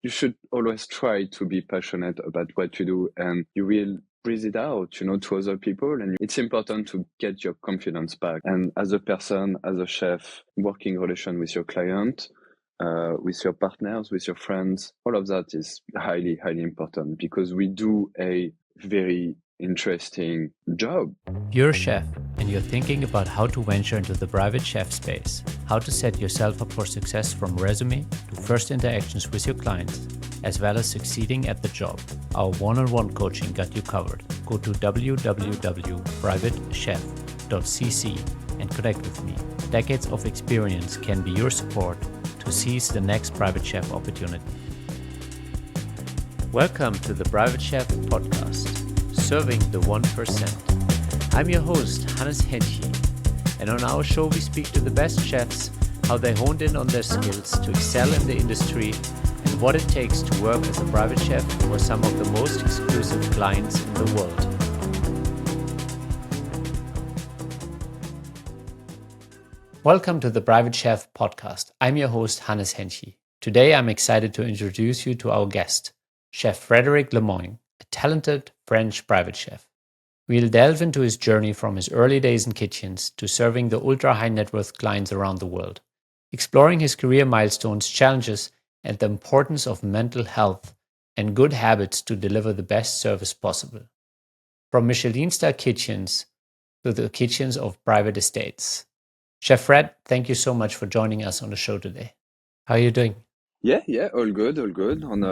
you should always try to be passionate about what you do, and you will breathe it out, to other people. And it's important to get your confidence back. And as a person, as a chef, working relation with your client, with your partners, with your friends, all of that is highly, highly important because we do a very interesting job. You're a chef and you're thinking about how to venture into the private chef space, how to set yourself up for success from resume to first interactions with your clients, as well as succeeding at the job. Our one-on-one coaching got you covered. Go to www.privatechef.cc and connect with me. Decades of experience can be your support to seize the next private chef opportunity. Welcome to the Private Chef Podcast, serving the 1%. I'm your host, Hennche, and on our show we speak to the best chefs, how they honed in on their skills to excel in the industry, and what it takes to work as a private chef for some of the most exclusive clients in the world. Welcome to the Private Chef Podcast. I'm your host, Hennche. Today I'm excited to introduce you to our guest, Chef Frederic Le Moing, a talented French private chef. We'll delve into his journey from his early days in kitchens to serving the ultra-high net worth clients around the world, exploring his career milestones, challenges, and the importance of mental health and good habits to deliver the best service possible. From Michelin star kitchens to the kitchens of private estates. Chef Fred, thank you so much for joining us on the show today. How are you doing? Yeah, all good. On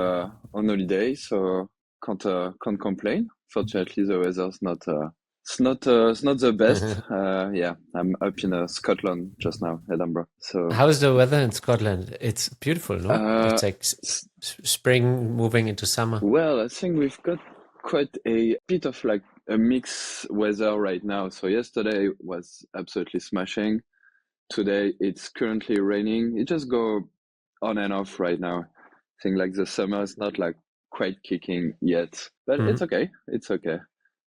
holiday, so can't complain. Fortunately, the weather's not it's not the best. Yeah, I'm up in Scotland just now, Edinburgh. So how's the weather in Scotland? It's beautiful, no? It's like spring moving into summer. Well, I think we've got quite a bit of like a mixed weather right now. So yesterday was absolutely smashing. Today it's currently raining. It just go on and off right now. I think like the summer is not like quite kicking yet, but it's okay. It's okay.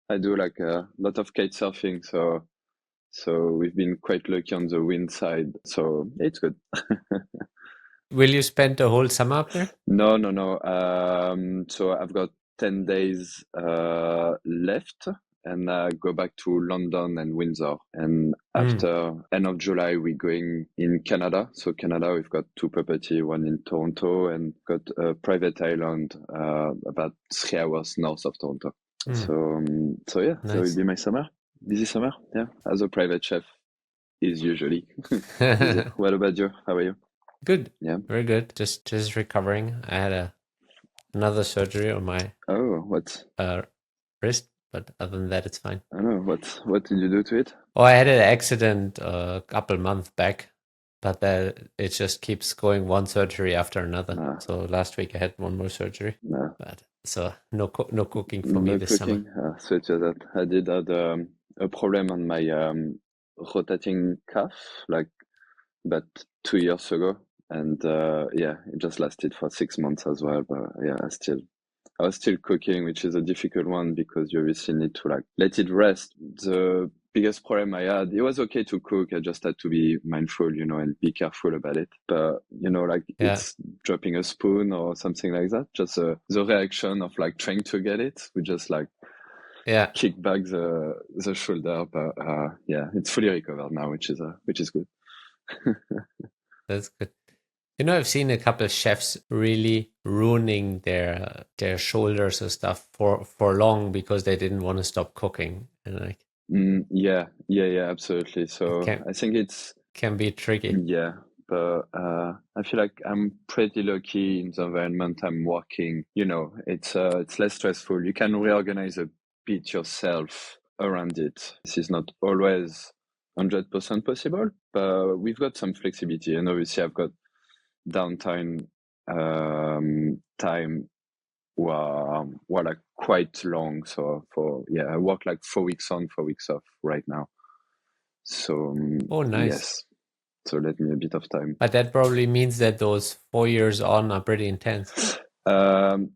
I do like a lot of kite surfing, so we've been quite lucky on the wind side. So it's good. Will you spend the whole summer up there? No. So I've got 10 days left, and I go back to London and Windsor. And after end of July, we're going in Canada. So Canada, we've got two property, one in Toronto, and got a private island about 3 hours north of Toronto. So yeah, nice. So it'll be my summer, busy summer. Yeah, as a private chef is usually. What about you? How are you? Good. Yeah, very good. Just recovering. I had another surgery on my wrist, but other than that, it's fine. I don't know. What did you do to it? Oh, I had an accident a couple months back, but it just keeps going one surgery after another. So last week I had one more surgery. But so no cooking for me this summer. So it's just that I did have a problem on my rotating calf like about 2 years ago, and yeah, it just lasted for 6 months as well. But yeah, I was still cooking, which is a difficult one because you obviously need to like let it rest. The biggest problem I had, it was okay to cook. I just had to be mindful, and be careful about it. But like it's dropping a spoon or something like that. Just the reaction of like trying to get it, we just like kick back the shoulder. But yeah, it's fully recovered now, which is good. That's good. I've seen a couple of chefs really ruining their shoulders and stuff for long because they didn't want to stop cooking. And like, yeah, absolutely. So I think it's can be tricky. Yeah, but I feel like I'm pretty lucky in the environment I'm working. It's less stressful. You can reorganize a bit yourself around it. This is not always 100% possible, but we've got some flexibility. And obviously, I've got downtime time were like quite long. So I work like 4 weeks on, 4 weeks off right now. So nice. Yes. So let me a bit of time. But that probably means that those 4 years on are pretty intense. So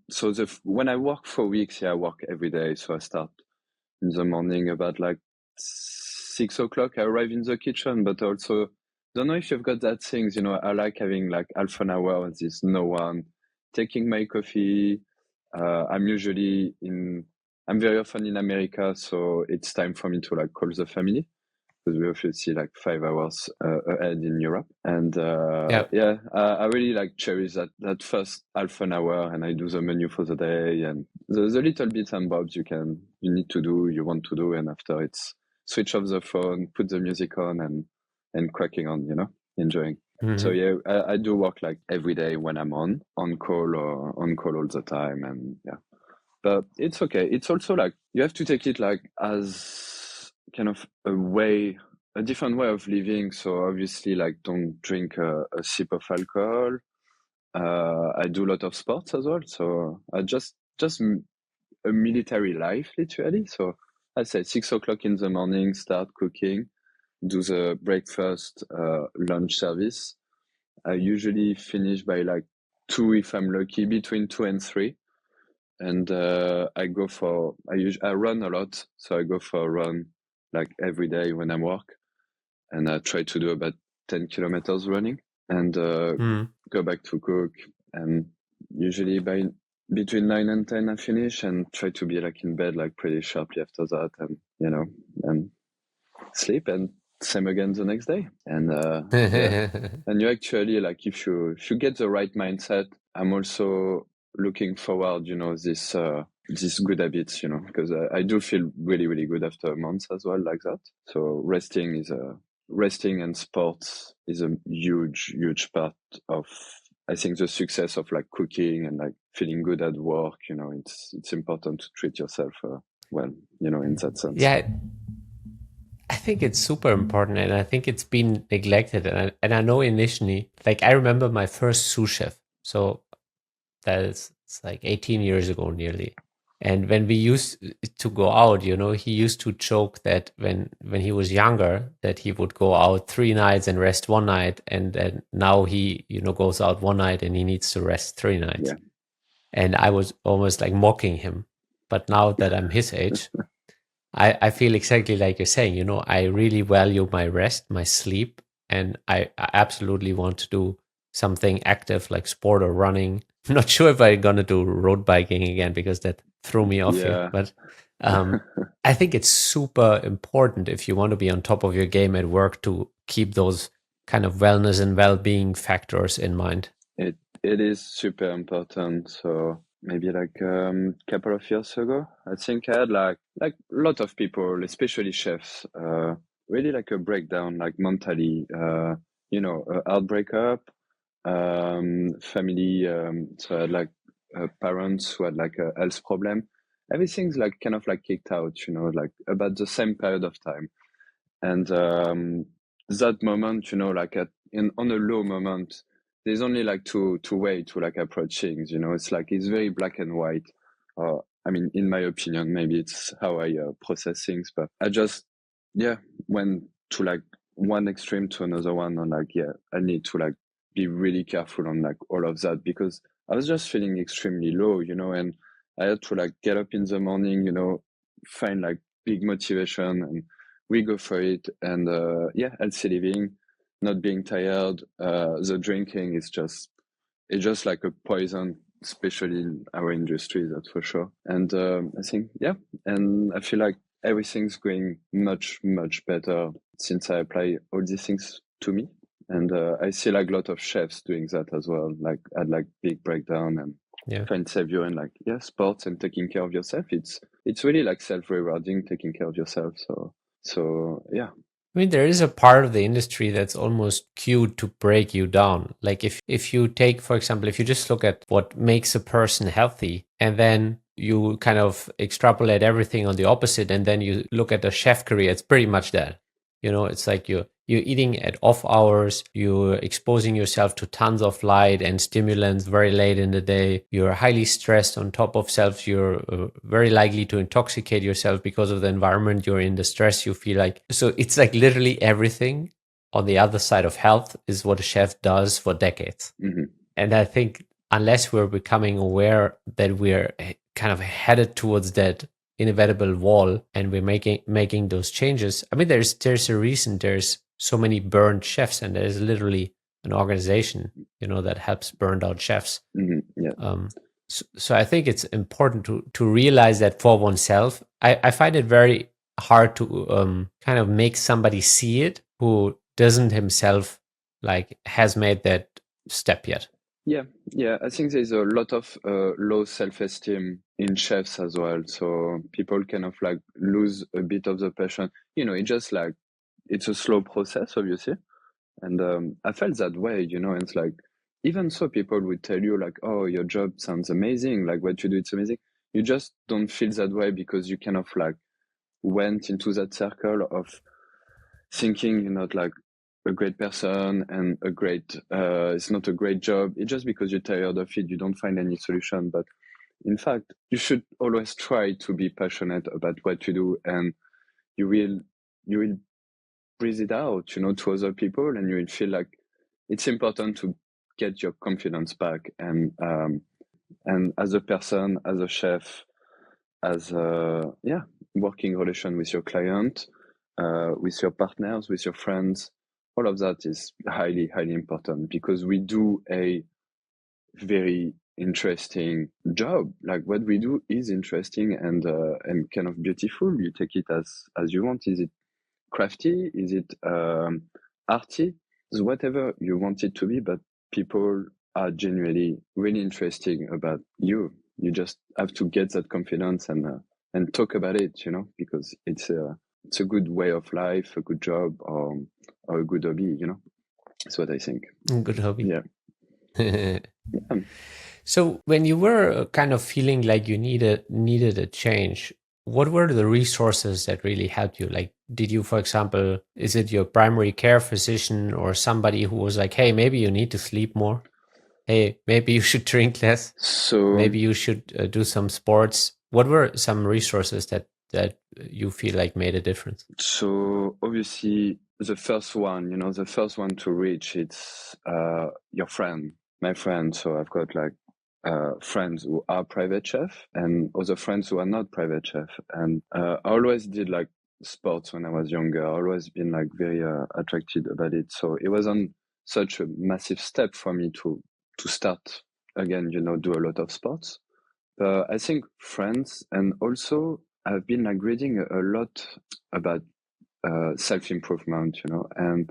when I work 4 weeks, I work every day. So I start in the morning about like 6 o'clock. I arrive in the kitchen, but also don't know if you've got that things. I like having like half an hour. There's no one. taking my coffee. I'm very often in America, so it's time for me to like call the family because we obviously like 5 hours ahead in Europe. And I really like cherish that first half an hour, and I do the menu for the day and the little bits and bobs you need to do, you want to do, and after it's switch off the phone, put the music on, and cracking on, enjoying. So yeah, I do work like every day when I'm on call or on call all the time, and yeah. But it's okay. It's also like you have to take it like as kind of a different way of living. So obviously, like don't drink a sip of alcohol. I do a lot of sports as well. So I just a military life literally. So I say 6 o'clock in the morning, start cooking, do the breakfast, lunch service. I usually finish by like 2 if I'm lucky, between 2 and 3. And I run a lot, so I go for a run like every day when I work, and I try to do about 10 kilometers running, and go back to cook. And usually by between 9 and 10 I finish, and try to be like in bed like pretty sharply after that, and and sleep, and same again the next day. And and you actually like if you get the right mindset. I'm also looking forward, this good habits, because I do feel really, really good after months as well like that. So resting and sports is a huge, huge part of, I think, the success of like cooking and like feeling good at work. It's important to treat yourself well, in that sense. Yeah, I think it's super important, and I think it's been neglected. And I know initially, like I remember my first sous chef. So it's like 18 years ago nearly. And when we used to go out, he used to joke that when he was younger, that he would go out 3 nights and rest 1 night. And then now he, goes out 1 night and he needs to rest 3 nights. Yeah. And I was almost like mocking him. But now that I'm his age, I feel exactly like you're saying, I really value my rest, my sleep, and I absolutely want to do something active like sport or running. I'm not sure if I'm going to do road biking again because that threw me off here. But I think it's super important if you want to be on top of your game at work to keep those kind of wellness and well-being factors in mind. It is super important. So maybe like couple of years ago, I think I had like a lot of people, especially chefs, really like a breakdown, like mentally, a hard breakup, family. So I had like parents who had like a health problem. Everything's like kind of like kicked out, like about the same period of time. And that moment, like on a low moment, there's only like two way to like approach things. It's like it's very black and white. I mean, in my opinion, maybe it's how I process things, but I just went to like one extreme to another one, and like I need to like be really careful on like all of that, because I was just feeling extremely low, and I had to like get up in the morning, find like big motivation, and we go for it. And healthy living, not being tired. The drinking is it's just like a poison, especially in our industry, that's for sure. And I think and I feel like everything's going much, much better since I apply all these things to me. And I see like a lot of chefs doing that as well, like at like big breakdown and find savior in like sports and taking care of yourself. It's really like self-rewarding, taking care of yourself. So yeah. I mean, there is a part of the industry that's almost cued to break you down. Like if you take, for example, if you just look at what makes a person healthy, and then you kind of extrapolate everything on the opposite, and then you look at the chef career, it's pretty much that. It's like you're eating at off hours, you're exposing yourself to tons of light and stimulants very late in the day, you're highly stressed on top of self, you're very likely to intoxicate yourself because of the environment you're in, the stress you feel like. So it's like literally everything on the other side of health is what a chef does for decades. Mm-hmm. And I think unless we're becoming aware that we're kind of headed towards that inevitable wall and we're making those changes. I mean, there's a reason there's so many burned chefs, and there's literally an organization, that helps burned out chefs. Mm-hmm. Yeah. So I think it's important to realize that for oneself. I find it very hard to kind of make somebody see it who doesn't himself like has made that step yet. Yeah, I think there's a lot of low self-esteem in chefs as well. So people kind of like lose a bit of the passion. It just like it's a slow process, obviously. And I felt that way, and it's like even so people would tell you like, oh, your job sounds amazing, like what you do, it's amazing. You just don't feel that way because you kind of like went into that circle of thinking you're not like a great person and it's not a great job. It's just because you're tired of it, you don't find any solution. But in fact, you should always try to be passionate about what you do, and you will breathe it out, to other people, and you will feel like it's important to get your confidence back. And as a person, as a chef, as a working relation with your client, with your partners, with your friends, all of that is highly, highly important because we do a very interesting job. Like what we do is interesting and kind of beautiful. You take it as you want. Is it crafty? Is it arty? It's whatever you want it to be, but people are genuinely really interesting about you. You just have to get that confidence and talk about it, because it's a good way of life, a good job, or a good hobby, That's what I think. Good hobby. Yeah. Yeah. So when you were kind of feeling like you needed a change, what were the resources that really helped you? Like, did you, for example, is it your primary care physician or somebody who was like, hey, maybe you need to sleep more? Hey, maybe you should drink less. So Maybe you should do some sports. What were some resources that you feel like made a difference? So obviously the first one, to reach, it's your friend, my friend. So I've got like friends who are private chef and other friends who are not private chef. And I always did like sports when I was younger. I always been like very attracted about it. So it wasn't such a massive step for me to start again, do a lot of sports. I think friends, and also I've been like reading a lot about self-improvement, and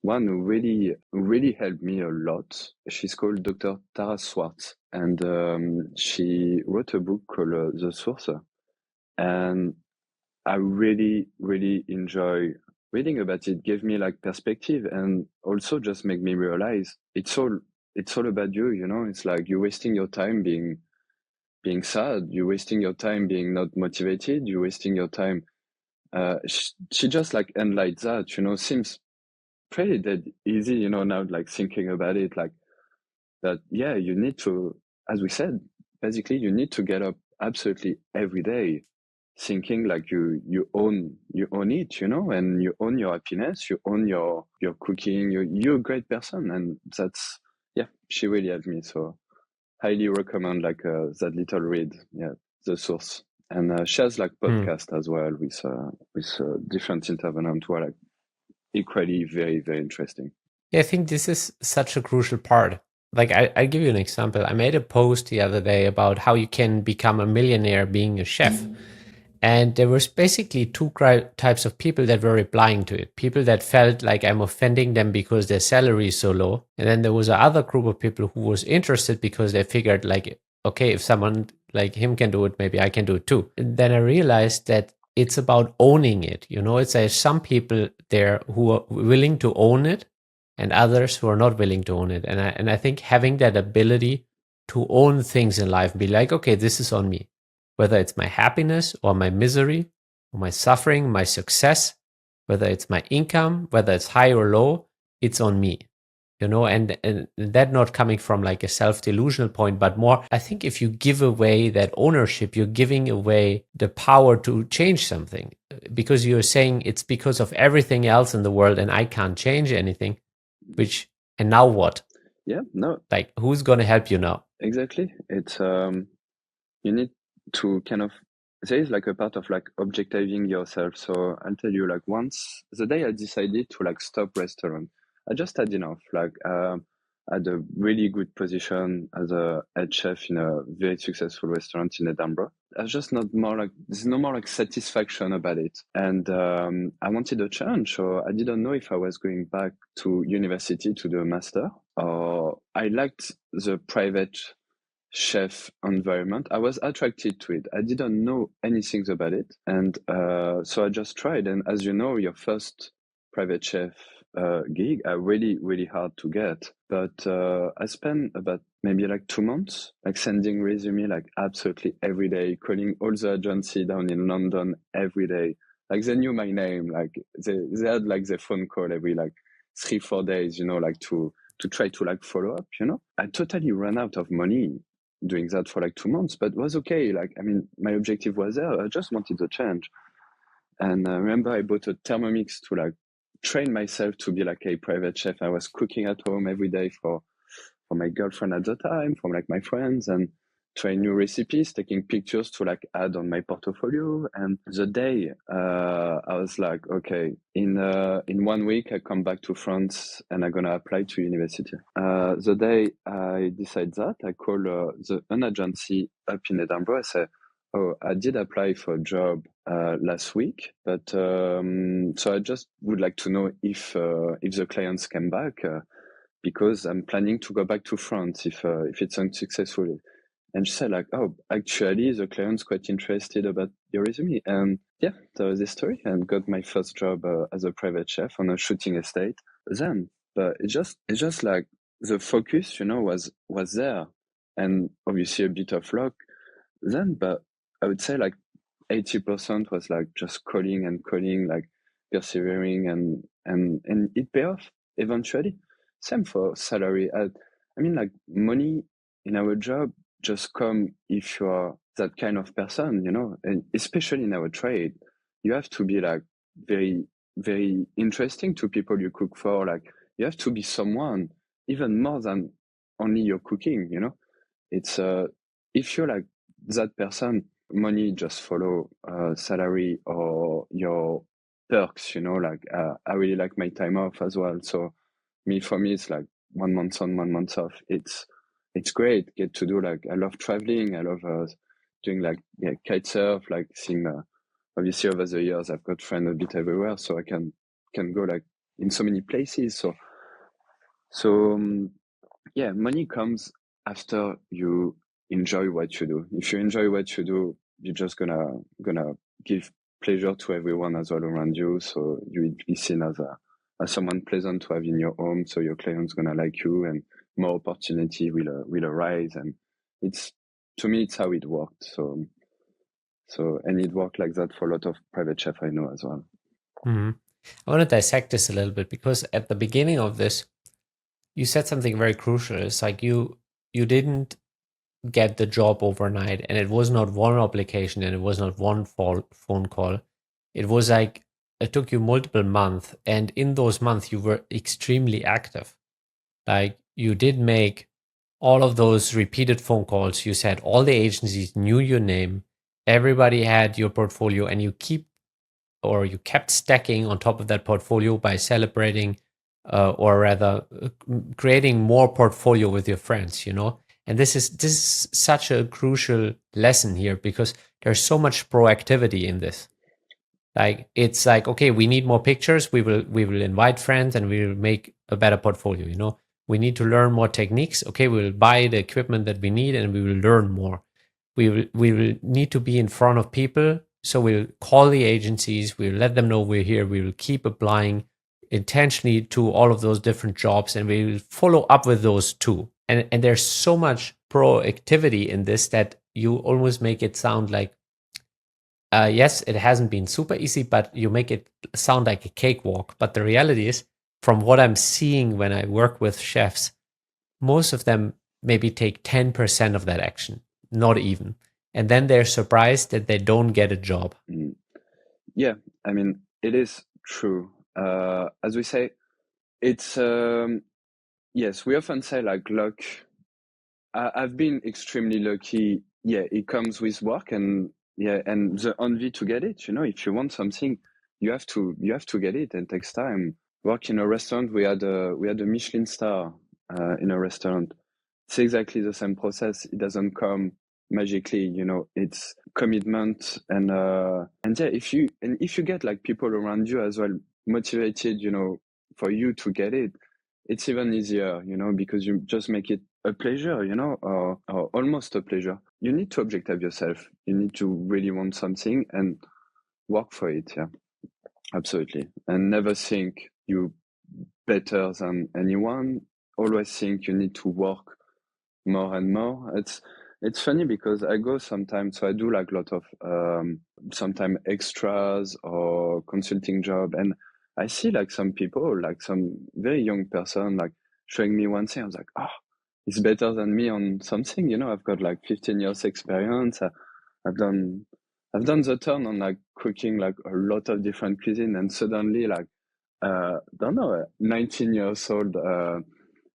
one who really helped me a lot. She's called Dr. Tara Swartz, and she wrote a book called The Source, and I really, really enjoy reading about it. Gave me like perspective, and also just make me realize it's all about you. It's like you're wasting your time being sad. You're wasting your time being not motivated. You're wasting your time. She just like enlightened that, seems pretty dead easy, now like thinking about it like that. Yeah, you need to, as we said, basically you need to get up absolutely every day thinking like you own it, and you own your happiness, you own your cooking, you're a great person. And that's, yeah, she really helped me. So highly recommend like that little read, The Source. And she has like podcast as well with different intervenants who are like equally very, very interesting. Yeah, I think this is such a crucial part. Like, I'll give you an example. I made a post the other day about how you can become a millionaire being a chef. And there was basically two types of people that were replying to it. People that felt like I'm offending them because their salary is so low. And then there was another group of people who was interested because they figured like, okay, if someone like him can do it, maybe I can do it too. And then I realized that it's about owning it. It's like some people there who are willing to own it and others who are not willing to own it. And I think having that ability to own things in life, be like, okay, this is on me, whether it's my happiness or my misery or my suffering, my success, whether it's my income, whether it's high or low, it's on me. And that not coming from like a self-delusional point, but more, I think if you give away that ownership, you're giving away the power to change something, because you're saying it's because of everything else in the world and I can't change anything, and now what? Yeah, no. Like, who's going to help you now? Exactly. It's, you need to kind of, there is like a part of like objectiving yourself. So I'll tell you, like once the day I decided to like stop restaurant, I just had enough. Like, had a really good position as a head chef in a very successful restaurant in Edinburgh. There's no more like satisfaction about it. And I wanted a challenge, so I didn't know if I was going back to university to do a master, or I liked the private chef environment. I was attracted to it. I didn't know anything about it. And so I just tried. And as you know, your first private chef gig are really, really hard to get. But I spent about maybe like 2 months, like sending resume like absolutely every day, calling all the agency down in London every day. Like they knew my name, like they had like their phone call every like 3-4 days, like to try to like follow up, I totally ran out of money doing that for like 2 months, but it was okay. Like, I mean, my objective was there. I just wanted to change. And I remember I bought a Thermomix to like train myself to be like a private chef. I was cooking at home every day for my girlfriend at the time, from like my friends, and trying new recipes, taking pictures to like add on my portfolio. And the day I was like, okay, in 1 week I come back to France and I'm gonna apply to university. The day I decide that, I call an agency up in Edinburgh. I say, oh, I did apply for a job last week, but so I just would like to know if the clients came back. Because I'm planning to go back to France if it's unsuccessful. And she said like, oh, actually the client's quite interested about your resume. And yeah, that was the story, and got my first job as a private chef on a shooting estate then. But it's just like the focus, was there, and obviously a bit of luck then, but I would say like 80% was like just calling and calling, like persevering, and it pay off eventually. Same for salary. I mean, like money in our job just come if you are that kind of person, and especially in our trade, you have to be like very, very interesting to people you cook for. Like you have to be someone even more than only your cooking, It's if you're like that person, money just follow salary or your perks, like I really like my time off as well. So for me it's like 1 month on, 1 month off. It's great. Get to do like, I love traveling. I love doing like kite surf, like seeing obviously over the years I've got friends a bit everywhere, so I can go like in so many places. So yeah, money comes after you enjoy what you do. If you enjoy what you do, you're just gonna give pleasure to everyone as well around you. So you will be seen as someone pleasant to have in your home. So your client's gonna like you, and more opportunity will arise. And it's, to me, it's how it worked. So and it worked like that for a lot of private chef I know as well. Mm-hmm. I want to dissect this a little bit, because at the beginning of this, you said something very crucial. It's like you didn't get the job overnight, and it was not one application, and it was not one phone call. It was like it took you multiple months, and in those months you were extremely active. Like you did make all of those repeated phone calls. You said all the agencies knew your name, everybody had your portfolio, and you kept stacking on top of that portfolio by celebrating, or rather creating more portfolio with your friends, and this is such a crucial lesson here, because there's so much proactivity in this. Like it's like, okay, we need more pictures, we will invite friends, and we will make a better portfolio. We need to learn more techniques. Okay, we will buy the equipment that we need, and we will learn more. We will need to be in front of people, so we'll call the agencies, we'll let them know we're here, we will keep applying intentionally to all of those different jobs, and we will follow up with those too. And there's so much proactivity in this that you almost make it sound like, yes, it hasn't been super easy, but you make it sound like a cakewalk. But the reality is, from what I'm seeing when I work with chefs, most of them maybe take 10% of that action, not even. And then they're surprised that they don't get a job. Yeah, I mean, it is true. As we say, it's, yes, we often say like luck. I've been extremely lucky. Yeah, it comes with work, and the envy to get it. If you want something, you have to get it, and it takes time. Work in a restaurant, we had a Michelin star in a restaurant, it's exactly the same process. It doesn't come magically, you know. It's commitment and yeah, if you get like people around you as well motivated, you know, for you to get it, it's even easier, you know, because you just make it a pleasure, you know, or almost a pleasure. You need to objective yourself. You need to really want something and work for it. Yeah, absolutely. And never think you better than anyone. Always think you need to work more and more. It's funny because I go sometimes, so I do like a lot of sometimes extras or consulting job, and I see like some people, like some very young person, like showing me one thing. I was like, oh, he's better than me on something. You know, I've got like 15 years experience. I've done I've done the turn on like cooking like a lot of different cuisine, and suddenly like don't know, 19 years old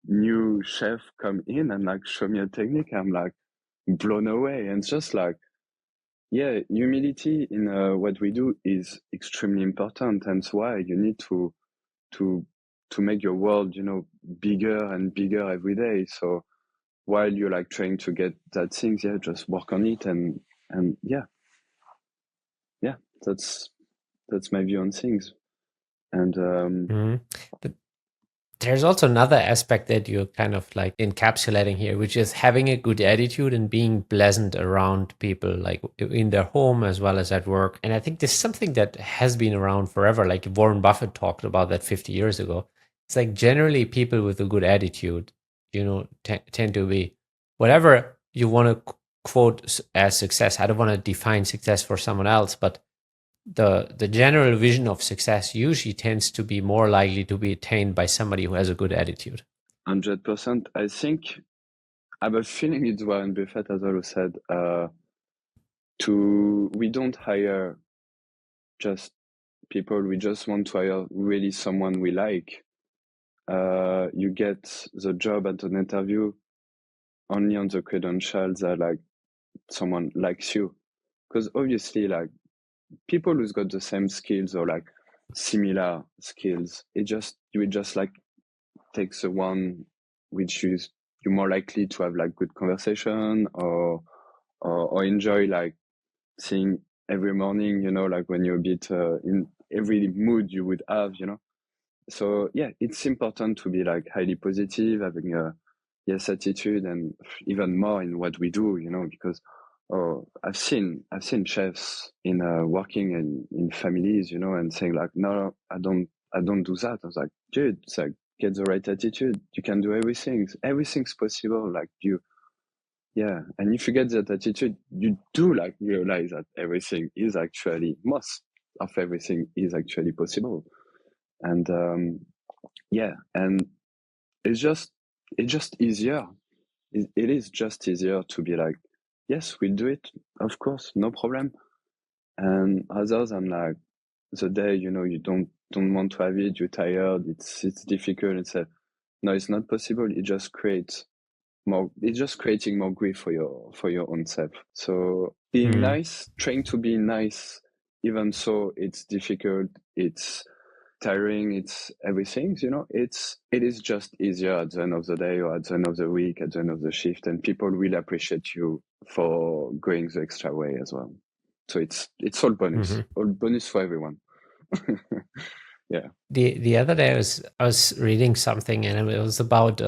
new chef come in and like show me a technique. I'm like blown away, and it's just like, yeah, humility in what we do is extremely important, and it's why you need to to make your world, you know, bigger and bigger every day. So while you're like trying to get that things, yeah, just work on it, and yeah, that's my view on things. And Mhm. But there's also another aspect that you're kind of like encapsulating here, which is having a good attitude and being pleasant around people, like in their home as well as at work. And I think this is something that has been around forever. Like Warren Buffett talked about that 50 years ago. It's like generally people with a good attitude, you know, tend to be whatever you want to quote as success. I don't want to define success for someone else, but the general vision of success usually tends to be more likely to be attained by somebody who has a good attitude. 100%. I think I have a feeling it's Warren Buffett as well who said, we don't hire just people, we just want to hire really someone we like. You get the job at an interview only on the credentials that like someone likes you. Because obviously, like people who's got the same skills or like similar skills, you would just like take the one which is you're more likely to have like good conversation or enjoy like seeing every morning, you know, like when you're a bit in every mood you would have, you know. So yeah, it's important to be like highly positive, having a yes attitude, and even more in what we do, you know, because I've seen chefs in working in families, you know, and saying like, no, I don't do that. I was like, dude, it's like get the right attitude. You can do everything. Everything's possible. Like yeah. And if you get that attitude, you do like realize that most of everything is actually possible. And yeah, and it's just easier. It is just easier to be like, yes, we'll do it, of course, no problem. And other than like the day, you know, you don't want to have it, you're tired, it's difficult. No, it's not possible. It's just creating more grief for your own self. So being nice, trying to be nice, even so it's difficult, it's tiring, it's everything, you know, it is just easier at the end of the day or at the end of the week, at the end of the shift, and people will appreciate you for going the extra way as well. So it's all bonus for everyone. Yeah. The other day I was reading something and it was about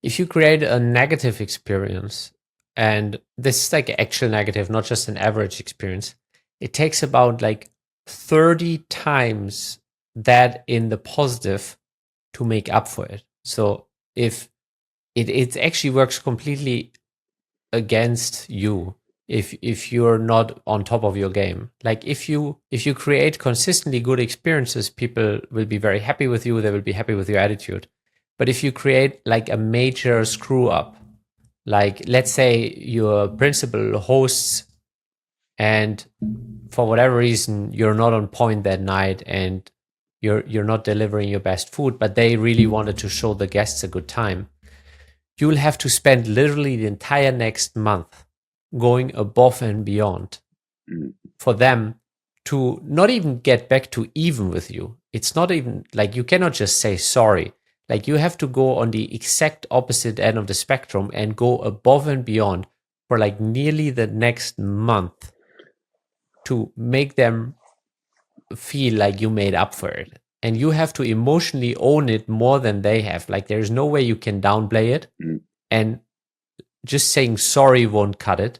if you create a negative experience, and this is like actual negative, not just an average experience, it takes about like 30 times that in the positive to make up for it. So if it actually works completely against you if you're not on top of your game. Like if you create consistently good experiences, people will be very happy with you, they will be happy with your attitude. But if you create like a major screw up, like let's say your principal hosts and for whatever reason you're not on point that night and you're not delivering your best food, but they really wanted to show the guests a good time, you will have to spend literally the entire next month going above and beyond for them to not even get back to even with you. It's not even like you cannot just say sorry. Like you have to go on the exact opposite end of the spectrum and go above and beyond for like nearly the next month to make them feel like you made up for it. And you have to emotionally own it more than they have. Like there's no way you can downplay it. And just saying sorry won't cut it.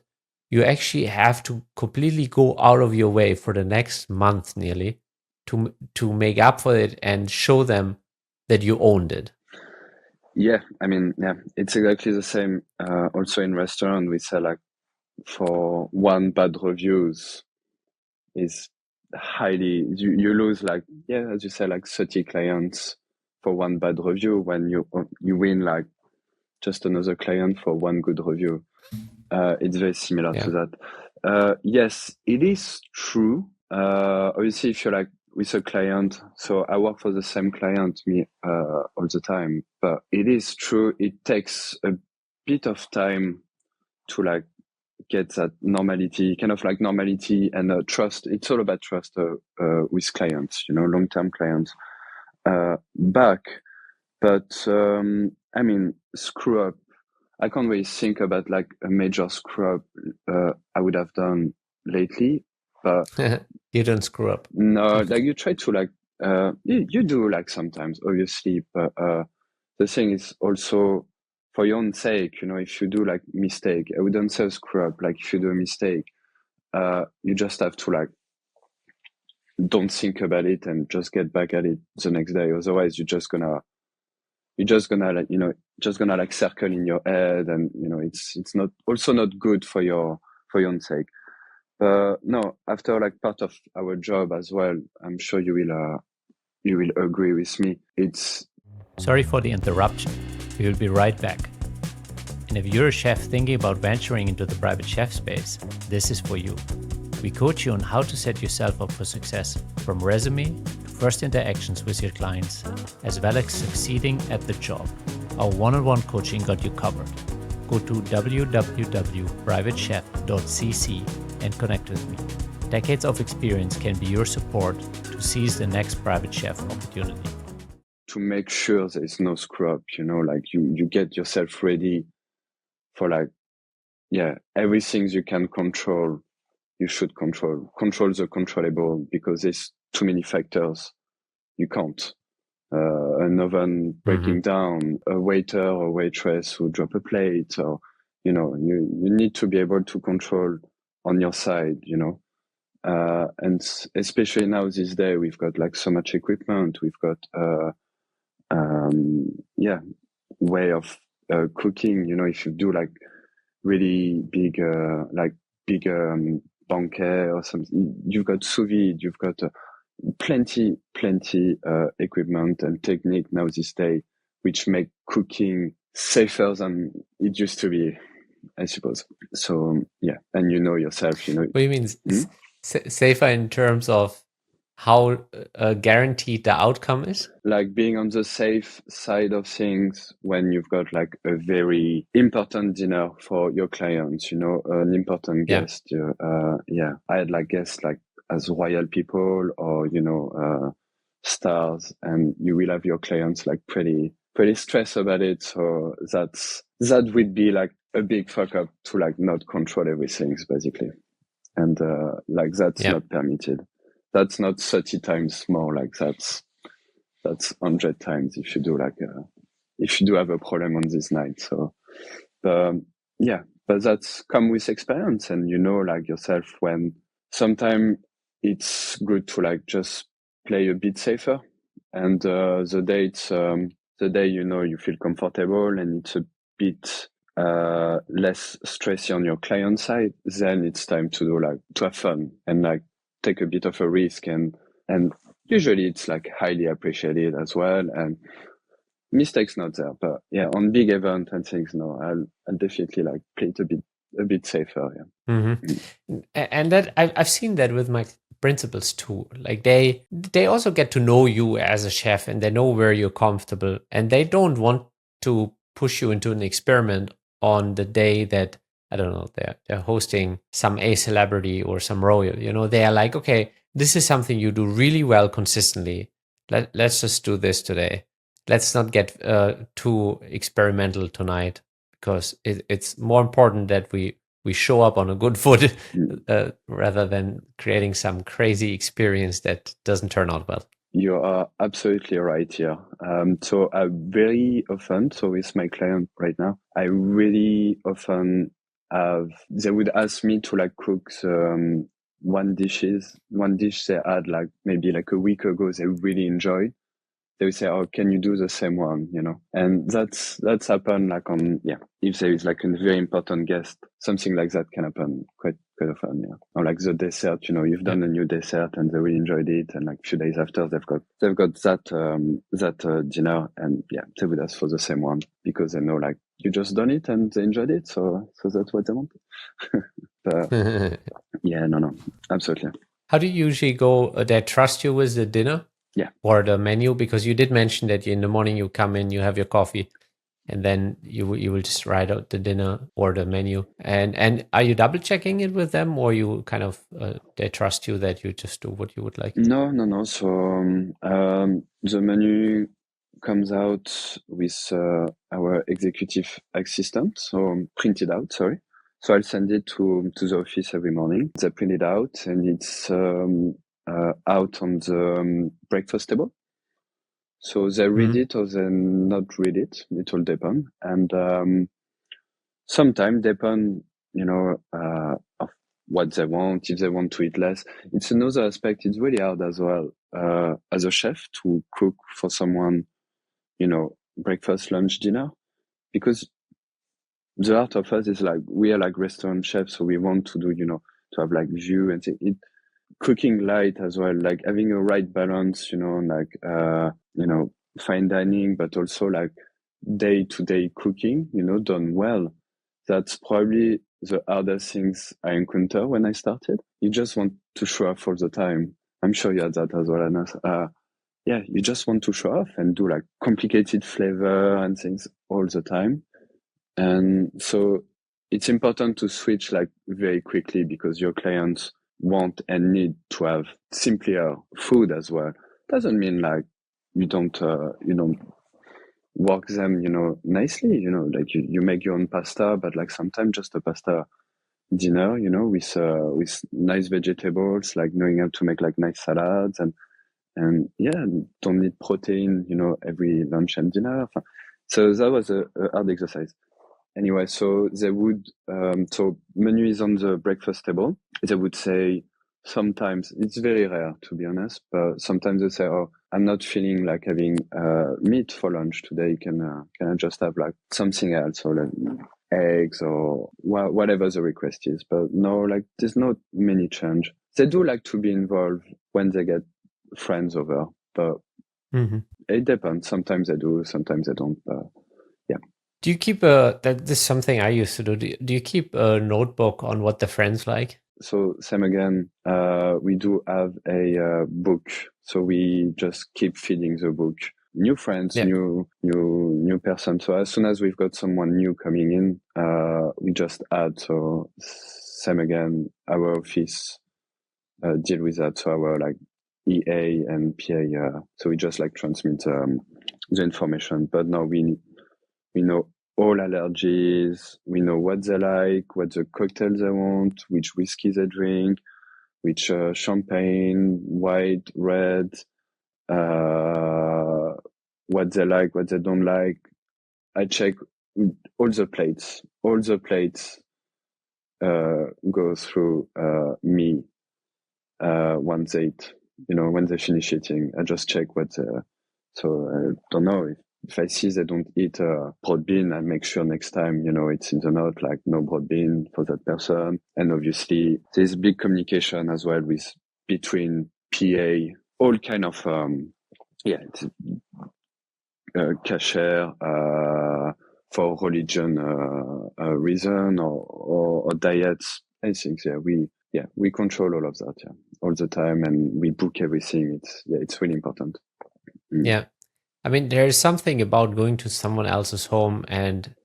You actually have to completely go out of your way for the next month nearly to make up for it and show them that you owned it. Yeah, I mean, yeah, it's exactly the same. Also in restaurant, we say like for one bad reviews is highly, you lose like, yeah, as you say, like 30 clients for one bad review when you win like just another client for one good review. It's very similar to that. Yes, it is true. Obviously, if you're like with a client, so I work for the same client all the time, but it is true. It takes a bit of time to like get that normality and trust. It's all about trust with clients, long-term clients back. But I mean, screw up. I can't really think about like a major screw up I would have done lately, but you don't screw up. No, like you try to like you do like sometimes, obviously, but the thing is also for your own sake, if you do like mistake, I wouldn't say screw up. Like if you do a mistake, you just have to like don't think about it and just get back at it the next day. Otherwise, you're just gonna like just gonna like circle in your head, and it's not good for your own sake. No, after like part of our job as well, I'm sure you will agree with me. Sorry for the interruption. We will be right back. And if you're a chef thinking about venturing into the private chef space, this is for you. We coach you on how to set yourself up for success, from resume to first interactions with your clients, as well as succeeding at the job. Our one-on-one coaching got you covered. Go to www.privatechef.cc and connect with me. Decades of experience can be your support to seize the next private chef opportunity. To make sure there's no screw up, like you get yourself ready for like, everything you can control, you should control the controllable, because there's too many factors you can't. An oven breaking down, a waiter or waitress who drop a plate, or you need to be able to control on your side, and especially now this day we've got like so much equipment, we've got way of cooking, if you do like really big banquet or something, you've got sous vide, you've got plenty equipment and technique now this day, which make cooking safer than it used to be, I suppose. So and yourself, What do you mean safer in terms of how guaranteed the outcome is? Like being on the safe side of things when you've got like a very important dinner for your clients, an important guest. I had like guests like as royal people or, stars, and you will have your clients like pretty stressed about it. So that would be like a big fuck up to like not control everything, basically. And like that's not permitted. That's not 30 times more, like that's 100 times if you do if you do have a problem on this night. So but that's come with experience, and like yourself, when sometimes it's good to like just play a bit safer, and the day you feel comfortable and it's a bit less stressy on your client side, then it's time to have fun and like take a bit of a risk, and usually it's like highly appreciated as well, and mistakes not there. But on big event and things, no, I'll definitely like play it a bit safer. And that I've seen that with my principals too. Like they also get to know you as a chef, and they know where you're comfortable, and they don't want to push you into an experiment on the day that, I don't know, they're hosting some A celebrity or some royal. They are like, okay, this is something you do really well consistently. Let's just do this today. let's not get too experimental tonight, because it's more important that we show up on a good foot rather than creating some crazy experience that doesn't turn out well. You are absolutely right here. So I very often, so with my client right now, I really often they would ask me to like cook one dish they had like maybe like a week ago they really enjoyed. They would say, "Oh, can you do the same one?" You know, and that's happened like on if there is like a very important guest, something like that can happen quite often. Yeah, or like the dessert. You know, you've done a new dessert and they really enjoyed it, and like a few days after they've got that dinner, and they would ask for the same one because they know like you just done it and they enjoyed it, so that's what they want. But no, absolutely. How do you usually go? They trust you with the dinner? Yeah. Or the menu? Because you did mention that in the morning you come in, you have your coffee, and then you will just write out the dinner or the menu. And are you double checking it with them, or you kind of they trust you that you just do what you would like? No. So the menu comes out with our executive assistant, so printed out. Sorry. So I'll send it to the office every morning. They print it out, and it's out on the breakfast table. So they read it or they not read it. It will depend. And sometimes depend, of what they want, if they want to eat less. It's another aspect. It's really hard as well, as a chef to cook for someone, breakfast, lunch, dinner, because the art of us is like, we are like restaurant chefs. So we want to do, to have like view and cooking light as well, like having a right balance, like, fine dining, but also like day-to-day cooking, done well. That's probably the hardest things I encounter when I started. You just want to show off all the time. I'm sure you had that as well, Anas. You just want to show off and do like complicated flavor and things all the time. And so it's important to switch like very quickly because your clients want and need to have simpler food as well. Doesn't mean like you don't work them, nicely, like you make your own pasta, but like sometimes just a pasta dinner, with nice vegetables, like knowing how to make like nice salads and don't need protein, every lunch and dinner. So that was a hard exercise. Anyway, so they would, so menu is on the breakfast table. They would say, sometimes, it's very rare to be honest, but sometimes they say, "Oh, I'm not feeling like having meat for lunch today. Can I just have like something else, or like eggs or whatever the request is?" But no, like there's not many change. They do like to be involved when they get friends over, but it depends. Sometimes they do, sometimes they don't. Do you keep this is something I used to do. Do you keep a notebook on what the friends like? So same again, we do have a book. So we just keep feeding the book. New friends, new person. So as soon as we've got someone new coming in, we just add. So same again, our office deal with that. So our like EA and PA. So we just like transmit the information. But now we know all allergies, we know what they like, what the cocktails they want, which whiskey they drink, which champagne, white, red, what they like, what they don't like. I check all the plates. All the plates go through me once they eat. When they finish eating, I just check what. So I don't know if I see they don't eat broad bean, I make sure next time, it's in the note, like no broad bean for that person. And obviously there's big communication as well between PA, all kind of, it's kasher, for religion reason or diets. I think, we control all of that, all the time, and we book everything. It's really important. Yeah. I mean, there is something about going to someone else's home and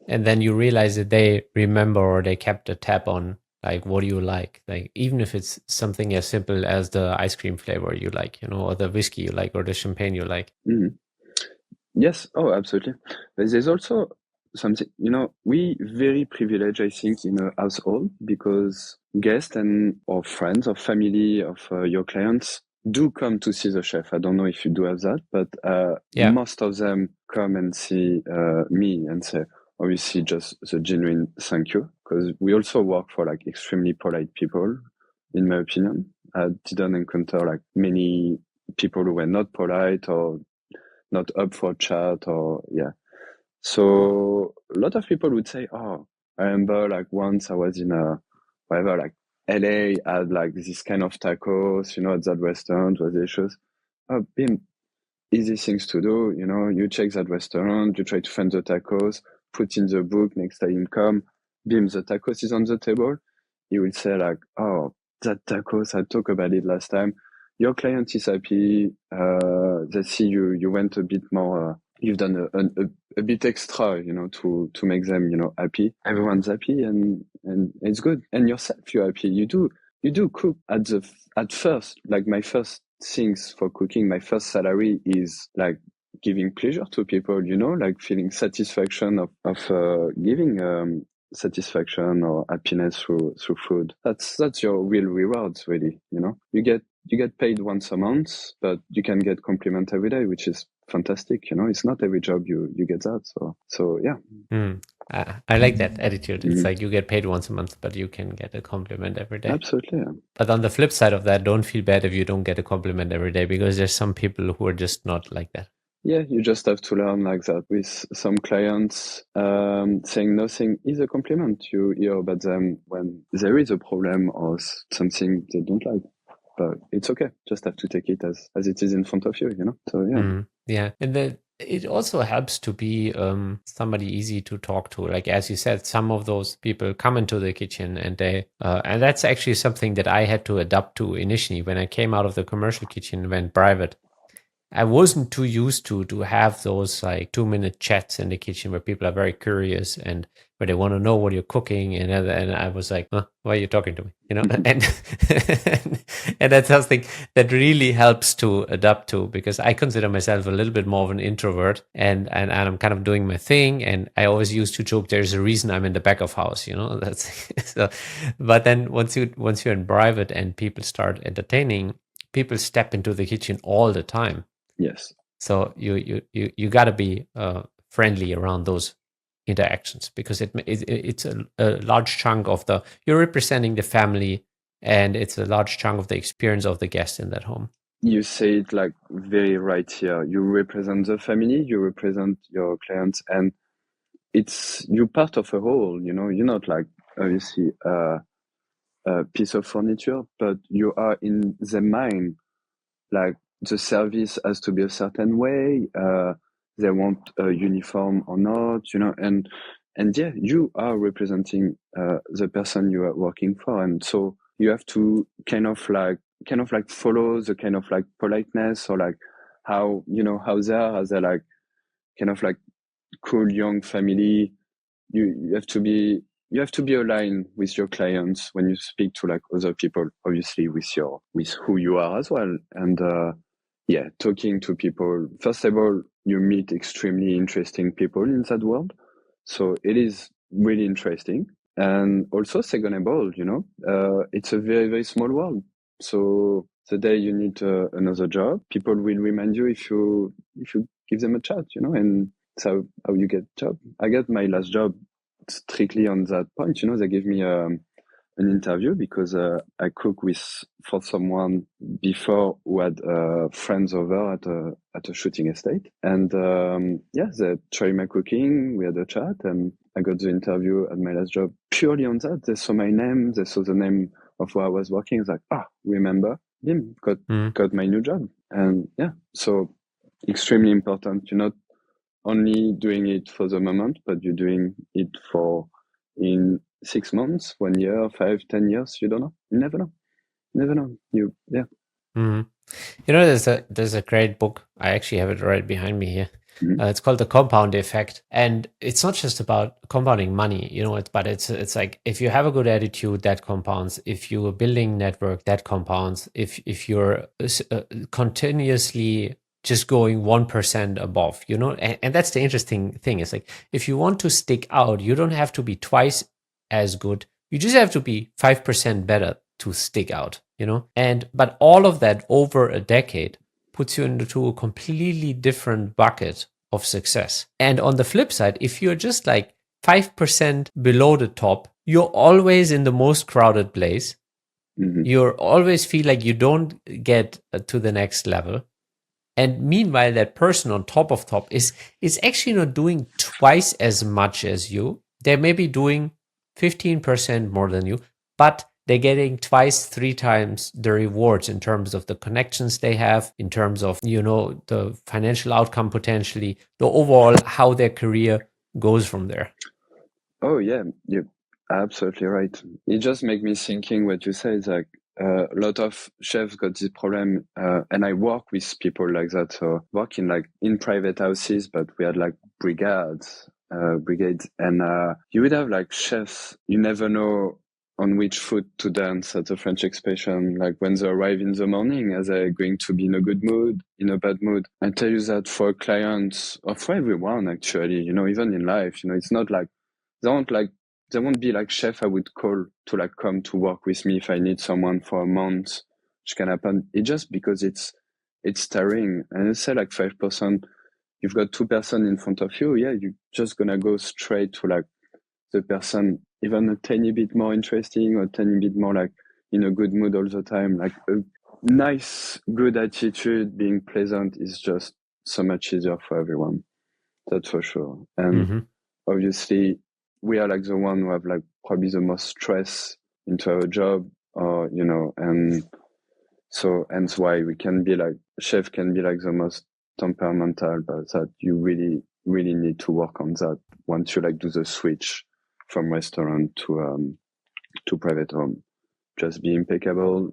then you realize that they remember or they kept a tab on like what do you like, even if it's something as simple as the ice cream flavor you like, or the whiskey you like or the champagne you like. Yes, oh, absolutely. But there's also something, we very privileged, I think, in a household because guests and or friends or family of your clients do come to see the chef. I don't know if you do have that, but Yeah. most of them come and see me and say, obviously, just the genuine thank you, because we also work for like extremely polite people, in my opinion. I didn't encounter like many people who were not polite or not up for chat or yeah. So a lot of people would say, "Oh, I remember like once I was in a whatever like LA had like this kind of tacos, at that restaurant was delicious." Oh, bim, easy things to do. You check that restaurant, you try to find the tacos, put in the book next time you come, bim, the tacos is on the table. You will say like, "Oh, that tacos, I talked about it last time." Your client is happy. They see you went a bit more. You've done a bit extra, to make them, happy. Everyone's happy and it's good. And yourself, you're happy. You do cook at first, like my first things for cooking, my first salary is like giving pleasure to people, like feeling satisfaction of giving satisfaction or happiness through food. That's your real rewards, really. You get paid once a month, but you can get compliment every day, which is fantastic. It's not every job you get that. So yeah. I like that attitude. It's Mhm. like you get paid once a month, but you can get a compliment every day. Absolutely. Yeah. But on the flip side of that, don't feel bad if you don't get a compliment every day, because there's some people who are just not like that. Yeah, you just have to learn like that. With some clients, saying nothing is a compliment. You hear about them when there is a problem or something they don't like, but it's okay. Just have to take it as it is in front of you. So yeah. Yeah, and it also helps to be somebody easy to talk to. Like as you said, some of those people come into the kitchen and and that's actually something that I had to adapt to initially when I came out of the commercial kitchen and went private. I wasn't too used to have those like 2-minute chats in the kitchen where people are very curious and where they want to know what you're cooking, and I was like, huh, why are you talking to me? And and that's something that really helps to adapt to, because I consider myself a little bit more of an introvert, and I'm kind of doing my thing, and I always used to joke there's a reason I'm in the back of house, that's so. But then once you're in private and people start entertaining, people step into the kitchen all the time. Yes. So you got to be friendly around those interactions, because it's a large chunk of you're representing the family, and it's a large chunk of the experience of the guest in that home. You say it like very right here. You represent the family, you represent your clients, and it's you part of a whole. You're not like obviously a piece of furniture, but you are in the mind. Like the service has to be a certain way. They want a uniform or not, and yeah, you are representing the person you are working for, and so you have to kind of like follow the kind of like politeness or like how they are as a like kind of like cool young family. You have to be aligned with your clients when you speak to like other people, obviously with who you are as well. And yeah, talking to people, first of all, you meet extremely interesting people in that world, so it is really interesting. And also second of all, it's a very, very small world, so the day you need another job, people will remind you if you give them a chat, and so how you get job. I got my last job strictly on that point. They gave me an interview because I cook for someone before who had friends over at a shooting estate, and yeah, they tried my cooking. We had a chat, and I got the interview at my last job purely on that. They saw my name, they saw the name of where I was working. It's like, remember him? Got my new job, and yeah, so extremely important. You're not only doing it for the moment, but you're doing it in 6 months, 1 year, 5, 10 years. You don't know. You never know. Never know. Yeah. Mm-hmm. There's a great book. I actually have it right behind me here. Mm-hmm. It's called The Compound Effect, and it's not just about compounding money, but it's like if you have a good attitude, that compounds. If you're building network, that compounds. If you're continuously just going 1% above, and that's the interesting thing. It's like, if you want to stick out, you don't have to be twice as good. You just have to be 5% better to stick out, but all of that over a decade puts you into a completely different bucket of success. And on the flip side, if you're just like 5% below the top, you're always in the most crowded place. You always feel like you don't get to the next level. And meanwhile, that person on top of top is actually not doing twice as much as you. They may be doing 15% more than you, but they're getting twice, 3 times the rewards in terms of the connections they have, in terms of, the financial outcome potentially, the overall how their career goes from there. Oh yeah, you're absolutely right. It just makes me thinking what you say is like a lot of chefs got this problem, and I work with people like that. So working like in private houses, but we had like brigades, and you would have like chefs. You never know on which foot to dance, at the French expression, like when they arrive in the morning, are they going to be in a good mood, in a bad mood? I tell you that for clients, or for everyone actually, even in life, it's not like they won't be like chef I would call to like come to work with me if I need someone for a month, which can happen. It's just because it's tiring. And I say like 5%, you've got 2% in front of you. Yeah, you're just gonna go straight to like the person even a tiny bit more interesting or a tiny bit more like in a good mood all the time. Like a nice, good attitude, being pleasant is just so much easier for everyone. That's for sure. And obviously, we are like the one who have like probably the most stress into our job, and so hence why we can be like chef can be like the most temperamental, but that you really, really need to work on that once you like do the switch from restaurant to private home. Just be impeccable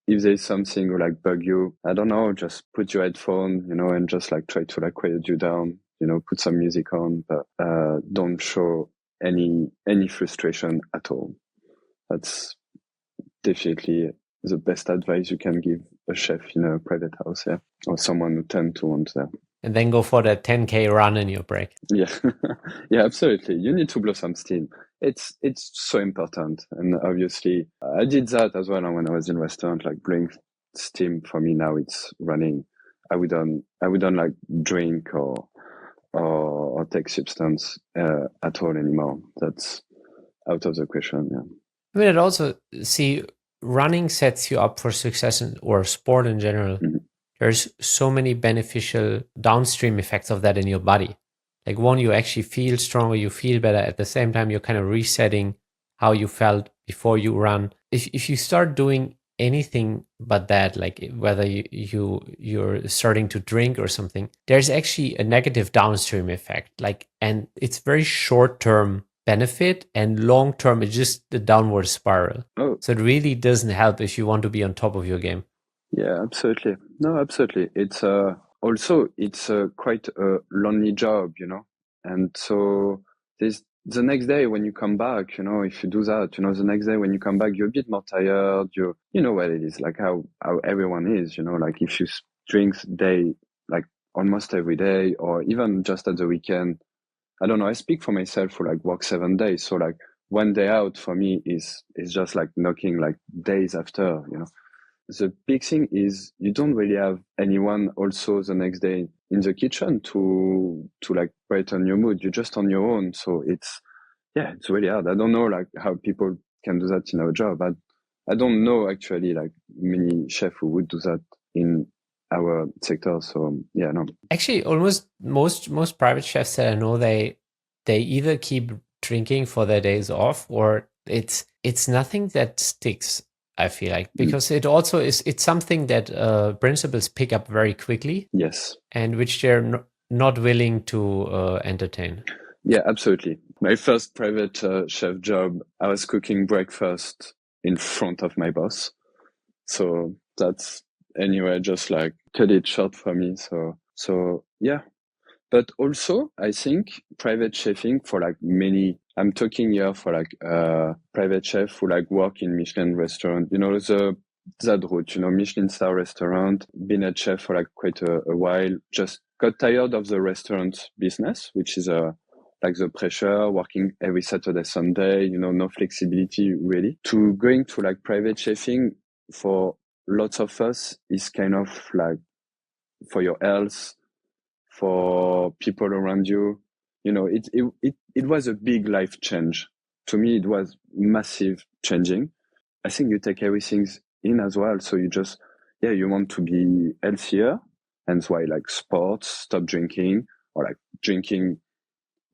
if there's something or like bug you, I don't know, just put your headphone, and just like try to like quiet you down, put some music on, but don't show any frustration at all. That's definitely the best advice you can give a chef in a private house, yeah, or someone who tend to want that. And then go for that 10K run in your break. Yeah, yeah, absolutely. You need to blow some steam. It's so important, and obviously I did that as well when I was in restaurant. Like blowing steam for me now, it's running. I would don't like drink or take substance at all anymore. That's out of the question. Yeah. I mean, it also running sets you up for success or sport in general. There's so many beneficial downstream effects of that in your body. Like one, you actually feel stronger, you feel better. At the same time, you're kind of resetting how you felt before you run. If you start doing anything but that, like whether you're starting to drink or something, there's actually a negative downstream effect. And it's very short-term benefit, and long-term it's just the downward spiral. Oh. So it really doesn't help if you want to be on top of your game. Yeah, absolutely. No, absolutely. It's also it's quite a lonely job, and so the next day when you come back, if you do that, the next day when you come back, you're a bit more tired. You know what it is, like how everyone is, like if you drink like almost every day, or even just at the weekend. I don't know. I speak for myself who like work 7 days, so like one day out for me is just like knocking like days after, The big thing is you don't really have anyone also the next day in the kitchen to like brighten your mood. You're just on your own. So it's really hard. I don't know like how people can do that in our job. I don't know actually like many chefs who would do that in our sector. So yeah, no. Actually, almost most private chefs that I know, they either keep drinking for their days off, or it's nothing that sticks. I feel like, because it also it's something that principals pick up very quickly. Yes. And which they're not willing to entertain. Yeah, absolutely. My first private chef job, I was cooking breakfast in front of my boss. So that's anyway, just like cut it short for me. So yeah. But also, I think private chefing for like many, I'm talking here for like private chef who like work in Michelin restaurant, the that route, Michelin star restaurant, been a chef for like quite a while, just got tired of the restaurant business, which is like the pressure, working every Saturday, Sunday, no flexibility really, to going to like private chefing for lots of us is kind of like for your health, for people around you. It was a big life change. To me, it was massive changing. I think you take everything in as well. So you want to be healthier. Hence why like sports, stop drinking, or like drinking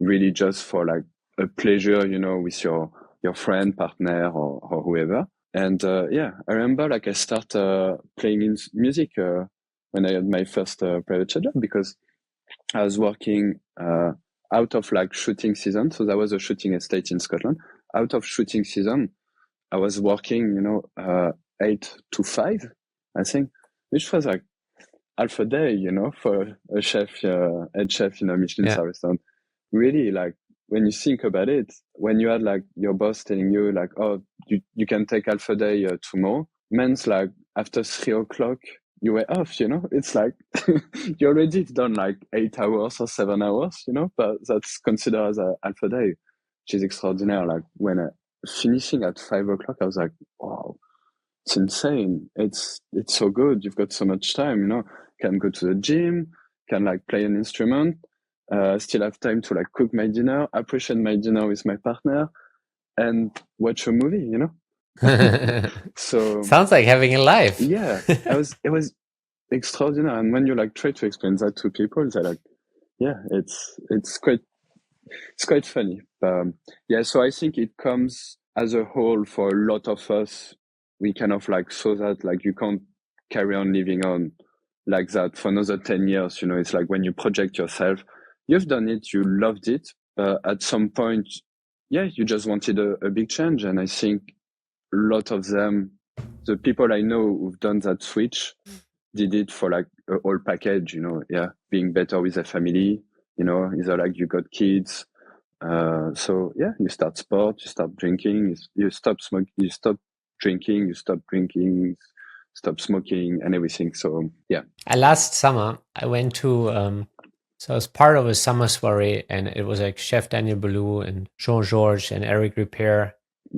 really just for like a pleasure, with your friend, partner, or whoever. And I remember like I started playing in music when I had my first private job, because I was working out of like shooting season. So that was a shooting estate in Scotland. Out of shooting season, I was working, 8 to 5, I think, which was like half a day, for a chef, head chef in a Michelin star restaurant. Really, like when you think about it, when you had like your boss telling you like, oh, you can take half a day tomorrow, means like after 3 o'clock, you were off, it's like you already done like 8 hours or 7 hours, but that's considered as a half a day, which is extraordinary. Like when finishing at 5 o'clock, I was like, wow, it's insane. It's so good. You've got so much time, can go to the gym, can like play an instrument, still have time to like cook my dinner, appreciate my dinner with my partner, and watch a movie, So sounds like having a life. Yeah, it was extraordinary. And when you like try to explain that to people, they're like, yeah, it's quite funny. So I think it comes as a whole for a lot of us. We kind of like saw that like you can't carry on living on like that for another 10 years. It's like when you project yourself, you've done it, you loved it. At some point, you just wanted a big change. And I think a lot of them, the people I know who've done that switch, did it for like a whole package, being better with their family, either like you got kids. You start sport, you stop drinking, you stop smoking, you stop drinking, stop smoking and everything. So, yeah. Last summer, I went to, so I was part of a summer soiree, and it was like Chef Daniel Boulou and Jean-Georges and Eric Ripert.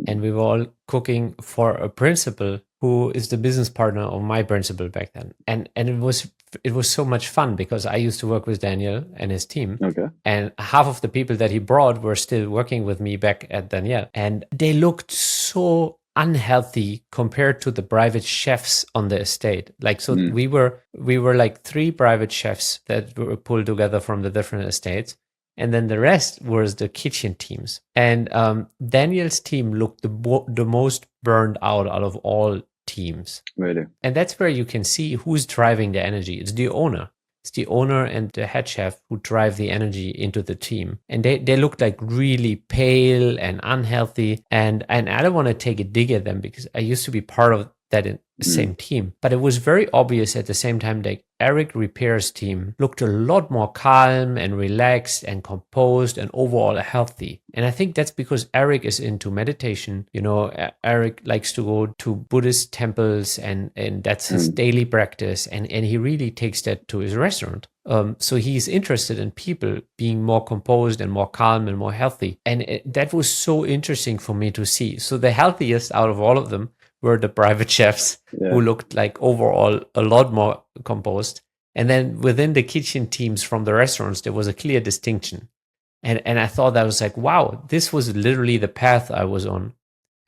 And we were all cooking for a principal who is the business partner of my principal back then. And it was so much fun because I used to work with Daniel and his team. Okay. And half of the people that he brought were still working with me back at Daniel. And they looked so unhealthy compared to the private chefs on the estate. Like, so we were like 3 private chefs that were pulled together from the different estates. And then the rest was the kitchen teams. And Daniel's team looked the most burned out of all teams. Really? And that's where you can see who's driving the energy. It's the owner. It's the owner and the head chef who drive the energy into the team. And they looked like really pale and unhealthy. And I don't want to take a dig at them because I used to be part of that in the same team. But it was very obvious at the same time that Eric Ripert's team looked a lot more calm and relaxed and composed and overall healthy. And I think that's because Eric is into meditation. Eric likes to go to Buddhist temples and that's his daily practice. And he really takes that to his restaurant. So he's interested in people being more composed and more calm and more healthy. And that was so interesting for me to see. So the healthiest out of all of them were the private chefs who looked like overall a lot more composed. And then within the kitchen teams from the restaurants, there was a clear distinction. And I thought that was like, wow, this was literally the path I was on.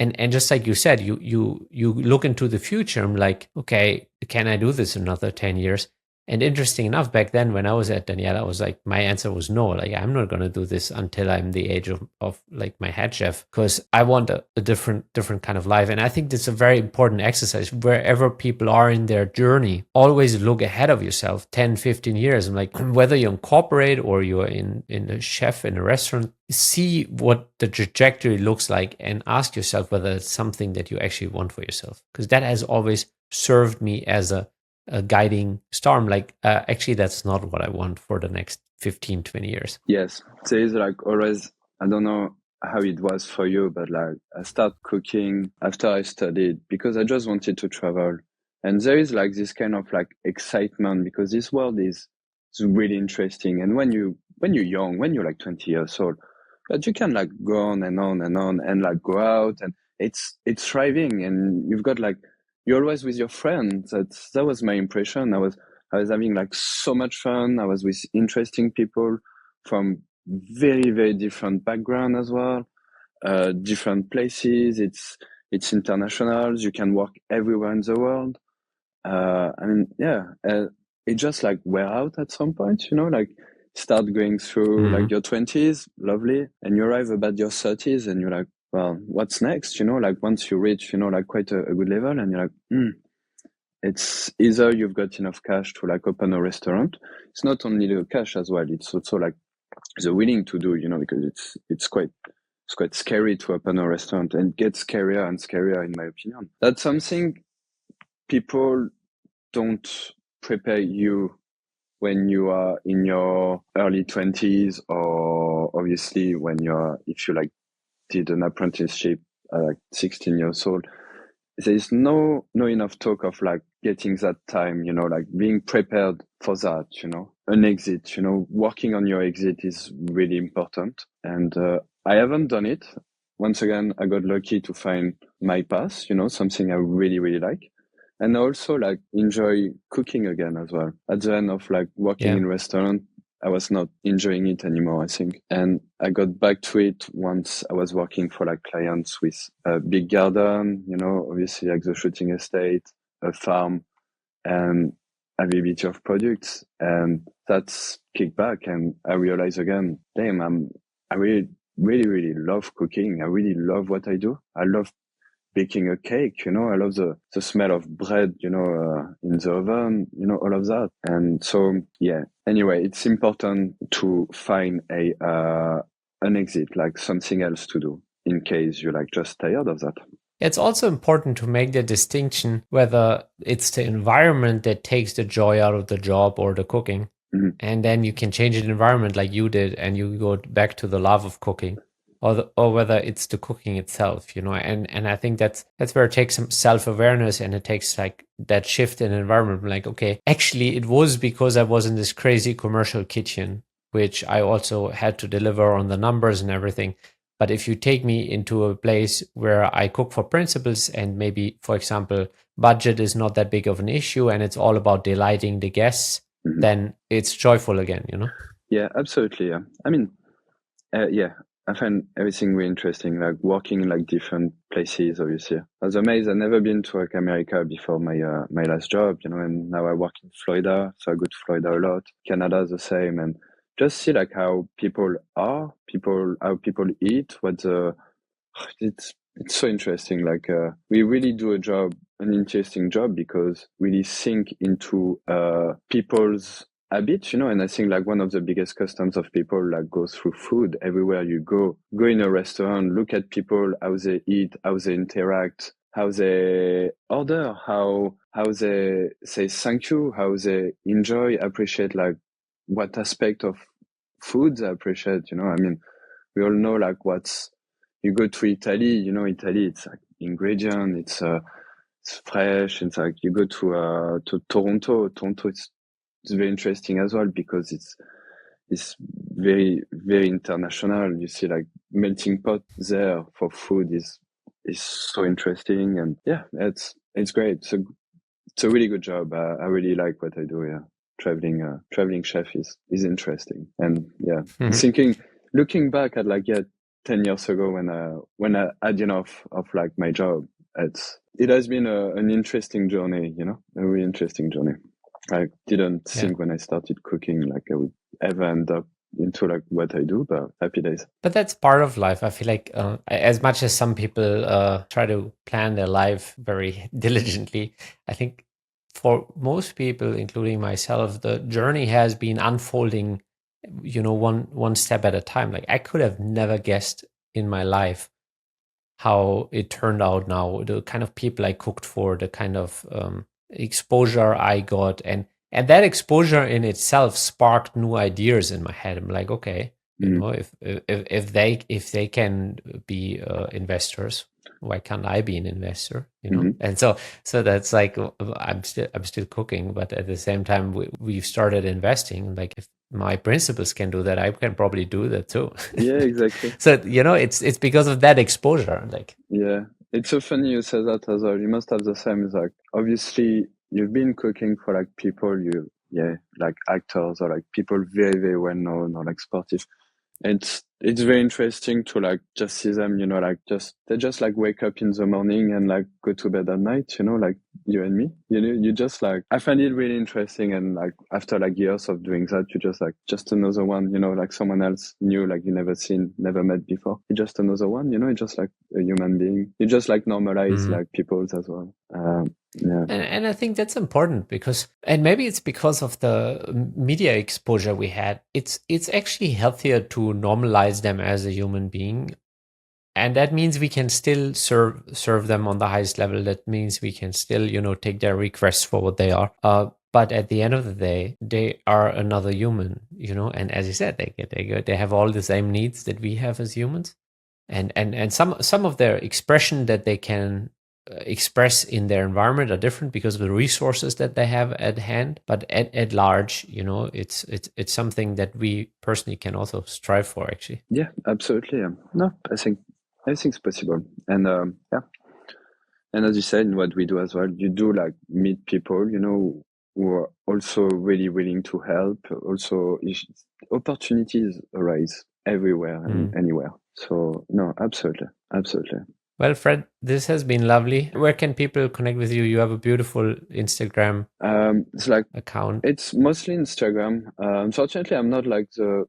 And just like you said, you look into the future. I'm like, okay, can I do this another 10 years? And interesting enough, back then when I was at Danielle, I was like, my answer was no. Like, I'm not going to do this until I'm the age of like my head chef, because I want a different kind of life. And I think that's a very important exercise. Wherever people are in their journey, always look ahead of yourself 10, 15 years. I'm like, whether you're in corporate or you're in a chef in a restaurant, see what the trajectory looks like and ask yourself whether it's something that you actually want for yourself. Because that has always served me as a guiding storm. Like, actually, that's not what I want for the next 15, 20 years. Yes. There is like always, I don't know how it was for you, but like I started cooking after I studied because I just wanted to travel. And there is like this kind of like excitement because this world is really interesting. And when you're young, when you're like 20 years old, but you can like go on and on and on and like go out and it's thriving and you've got like you're always with your friends. That was my impression. I was having like so much fun. I was with interesting people from very, very different background as well, different places. It's international. You can work everywhere in the world. I mean, yeah, it just like wear out at some point, you know, like start going through like your 20s, lovely, and you arrive about your 30s and you're like, well, what's next? You know, like once you reach, you know, like quite a good level and you're like, it's either you've got enough cash to like open a restaurant. It's not only the cash as well. It's also like the willing to do, you know, because it's quite scary to open a restaurant and it gets scarier and scarier in my opinion. That's something people don't prepare you when you are in your early 20s or obviously when if you like did an apprenticeship at like 16 years old. There's no enough talk of like getting that time, you know, like being prepared for that, you know, an exit, you know, working on your exit is really important. And I haven't done it. Once again, I got lucky to find my path, you know, something I really, really like. And I also like enjoy cooking again as well. At the end of like working in restaurant, I was not enjoying it anymore, I think. And I got back to it once I was working for like clients with a big garden, you know, obviously like the shooting estate, a farm, and availability of products. And that's kicked back. And I realized again, damn, I really, really, really love cooking. I really love what I do. I love baking a cake, you know, I love the smell of bread, you know, in the oven, you know, all of that. And so, yeah, anyway, it's important to find an exit, like something else to do in case you're like just tired of that. It's also important to make the distinction whether it's the environment that takes the joy out of the job or the cooking. And then you can change the environment like you did and you go back to the love of cooking. Or whether it's the cooking itself, you know, and I think that's where it takes some self-awareness and it takes like that shift in environment. Like, okay, actually it was because I was in this crazy commercial kitchen, which I also had to deliver on the numbers and everything. But if you take me into a place where I cook for principles and maybe, for example, budget is not that big of an issue and it's all about delighting the guests, then it's joyful again, you know? Yeah, absolutely. Yeah. I mean, yeah, I find everything really interesting, like working in like different places, obviously. I was amazed. I've never been to like America before my last job, you know, and now I work in Florida. So I go to Florida a lot. Canada the same. And just see like how people are, how people eat, it's so interesting. Like, we really do an interesting job because we think into, people's habits, you know, and I think like one of the biggest customs of people like go through food everywhere you go in a restaurant, look at people, how they eat, how they interact, how they order, how they say thank you, how they enjoy, appreciate like what aspect of food they appreciate, you know. I mean, we all know like you go to Italy, you know, Italy, it's like ingredient, it's fresh. It's like you go to Toronto. It's very interesting as well because it's very, very international. You see like melting pot there for food is so interesting. And yeah, it's great. It's a really good job. I really like what I do. Yeah. Traveling chef is interesting. And yeah, thinking, looking back at like, yeah, 10 years ago when I had enough of like my job, it has been an interesting journey, you know, a really interesting journey. I didn't think when I started cooking like I would ever end up into like what I do, but happy days. But that's part of life. I feel like as much as some people try to plan their life very diligently, I think for most people, including myself, the journey has been unfolding, you know, one step at a time. Like I could have never guessed in my life how it turned out now, the kind of people I cooked for, the kind of exposure I got. And that exposure in itself sparked new ideas in my head. I'm like, okay, You know, if they can be investors, why can't I be an investor? You know, and so that's like I'm still cooking, but at the same time we've started investing. Like if my principals can do that, I can probably do that too. Yeah, exactly. So you know, it's because of that exposure. Like yeah, it's so funny you say that as well. You must have the same. It's like obviously you've been cooking for like people like actors or like people very very well known or like sportive. It's very interesting to like just see them, you know, like they just like wake up in the morning and like go to bed at night, you know, like you and me. You know, you just like I find it really interesting, and like after like years of doing that, you just like just another one, you know, like someone else new, like you never seen, never met before. You're just another one, you know, you're just like a human being. You just like normalize like people as well. Yeah. And I think that's important because, and maybe it's because of the media exposure we had. It's actually healthier to normalize them as a human being, and that means we can still serve them on the highest level. That means we can still, you know, take their requests for what they are. But at the end of the day, they are another human, you know. And as you said, they have all the same needs that we have as humans, and some of their expression that they can express in their environment are different because of the resources that they have at hand, but at large, you know, it's something that we personally can also strive for, actually. Yeah, absolutely. No, I think everything's possible. And yeah, and as you said, what we do as well, you do like meet people, you know, who are also really willing to help. Also, opportunities arise everywhere and anywhere. So no, absolutely, absolutely. Well, Fred, this has been lovely. Where can people connect with you? You have a beautiful Instagram it's like account. It's mostly Instagram. Unfortunately, I'm not like the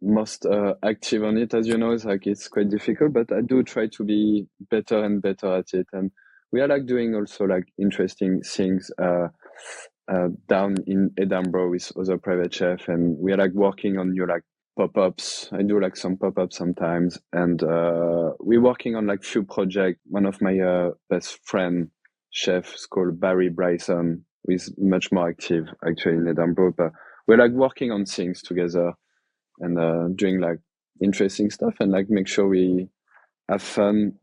most active on it, as you know. It's like it's quite difficult, but I do try to be better and better at it. And we are like doing also like interesting things down in Edinburgh with other private chefs, and we are like working on new like pop-ups. I do like some pop-ups sometimes, and we're working on like few projects. One of my best friend chefs called Barry Bryson, who is much more active actually in Edinburgh, but we're like working on things together and doing like interesting stuff and like make sure we have fun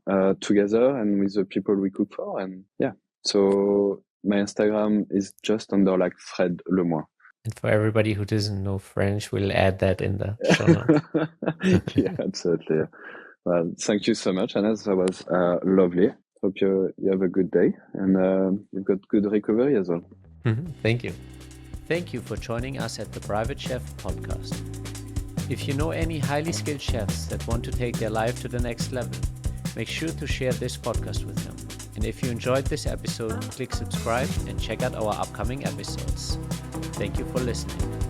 together and with the people we cook for. And yeah, so my Instagram is just under like Fred Le Moing. And for everybody who doesn't know French, we'll add that in the show notes. Yeah, absolutely. Well, thank you so much, Anna. That was lovely. Hope you have a good day and you've got good recovery as well. Thank you. Thank you for joining us at the Private Chef podcast. If you know any highly skilled chefs that want to take their life to the next level, make sure to share this podcast with them. And if you enjoyed this episode, click subscribe and check out our upcoming episodes. Thank you for listening.